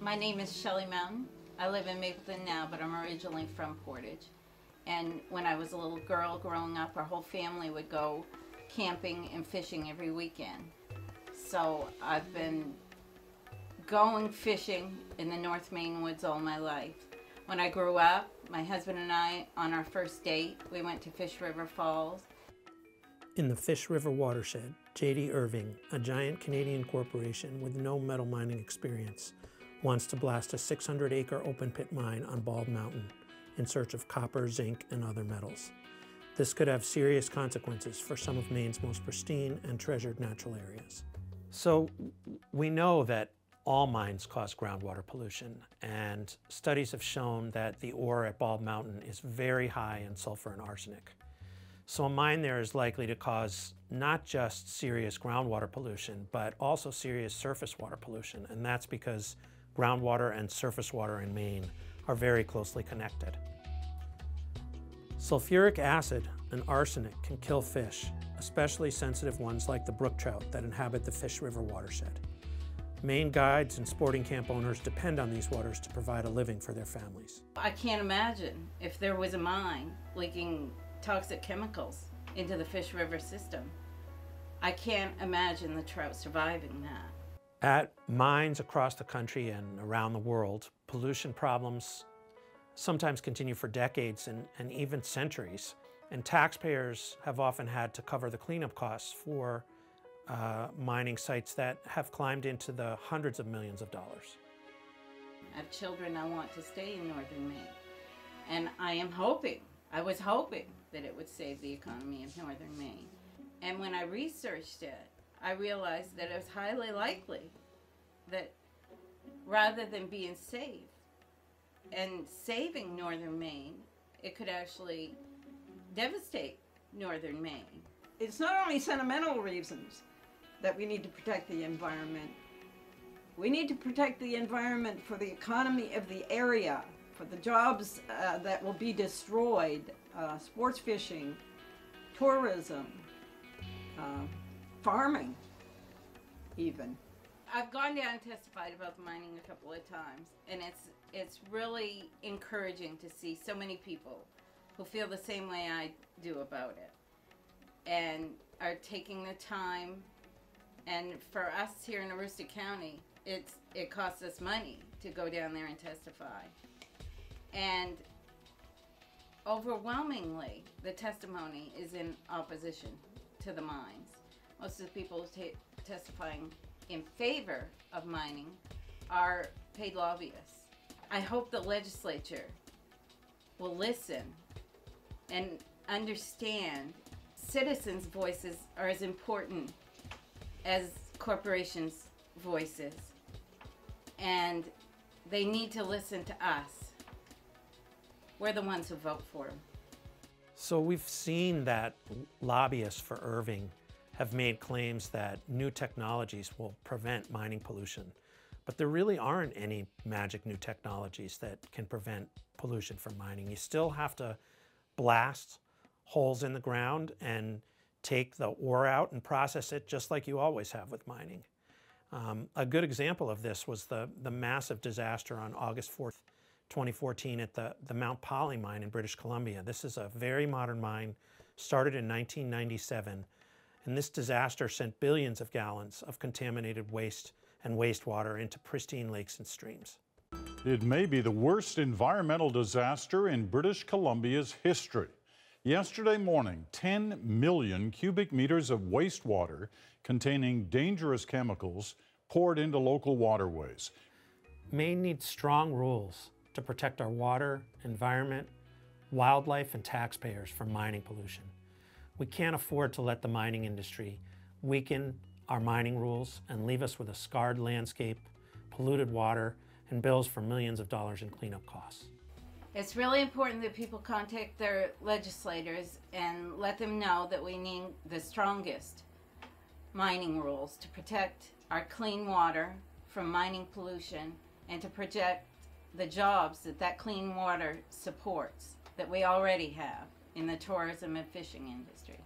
My name is Shelley Mountain. I live in Mapleton now, but I'm originally from Portage. And when I was a little girl growing up, our whole family would go camping and fishing every weekend. So I've been going fishing in the North Maine woods all my life. When I grew up, my husband and I, on our first date, we went to Fish River Falls. In the Fish River watershed, J.D. Irving, a giant Canadian corporation with no metal mining experience, wants to blast a 600-acre open-pit mine on Bald Mountain in search of copper, zinc, and other metals. This could have serious consequences for some of Maine's most pristine and treasured natural areas. So we know that all mines cause groundwater pollution, and studies have shown that the ore at Bald Mountain is very high in sulfur and arsenic. So a mine there is likely to cause not just serious groundwater pollution, but also serious surface water pollution, and that's because groundwater and surface water in Maine are very closely connected. Sulfuric acid and arsenic can kill fish, especially sensitive ones like the brook trout that inhabit the Fish River watershed. Maine guides and sporting camp owners depend on these waters to provide a living for their families. I can't imagine if there was a mine leaking toxic chemicals into the Fish River system. I can't imagine the trout surviving that. At mines across the country and around the world, pollution problems sometimes continue for decades and even centuries, and taxpayers have often had to cover the cleanup costs for mining sites that have climbed into the hundreds of millions of dollars. I have children. I want to stay in northern Maine, and I was hoping that it would save the economy of northern Maine. And when I researched it, I realized that it was highly likely that rather than being safe and saving northern Maine, it could actually devastate northern Maine. It's not only sentimental reasons that we need to protect the environment. We need to protect the environment for the economy of the area, for the jobs that will be destroyed, sports fishing, tourism, farming even. I've gone down and testified about the mining a couple of times, and it's really encouraging to see so many people who feel the same way I do about it and are taking the time. And for us here in Aroostook County, it costs us money to go down there and testify. And overwhelmingly, the testimony is in opposition to the mines. Most of the people testifying in favor of mining are paid lobbyists. I hope the legislature will listen and understand citizens' voices are as important as corporations' voices, and they need to listen to us. We're the ones who vote for them. So we've seen that lobbyists for Irving have made claims that new technologies will prevent mining pollution, but there really aren't any magic new technologies that can prevent pollution from mining. You still have to blast holes in the ground and take the ore out and process it just like you always have with mining. A good example of this was the massive disaster on August 4th, 2014 at the Mount Polley mine in British Columbia. This is a very modern mine, started in 1997, and this disaster sent billions of gallons of contaminated waste and wastewater into pristine lakes and streams. It may be the worst environmental disaster in British Columbia's history. Yesterday morning, 10 million cubic meters of wastewater containing dangerous chemicals poured into local waterways. Maine needs strong rules to protect our water, environment, wildlife, and taxpayers from mining pollution. We can't afford to let the mining industry weaken our mining rules and leave us with a scarred landscape, polluted water, and bills for millions of dollars in cleanup costs. It's really important that people contact their legislators and let them know that we need the strongest mining rules to protect our clean water from mining pollution and to protect the jobs that clean water supports that we already have in the tourism and fishing industry.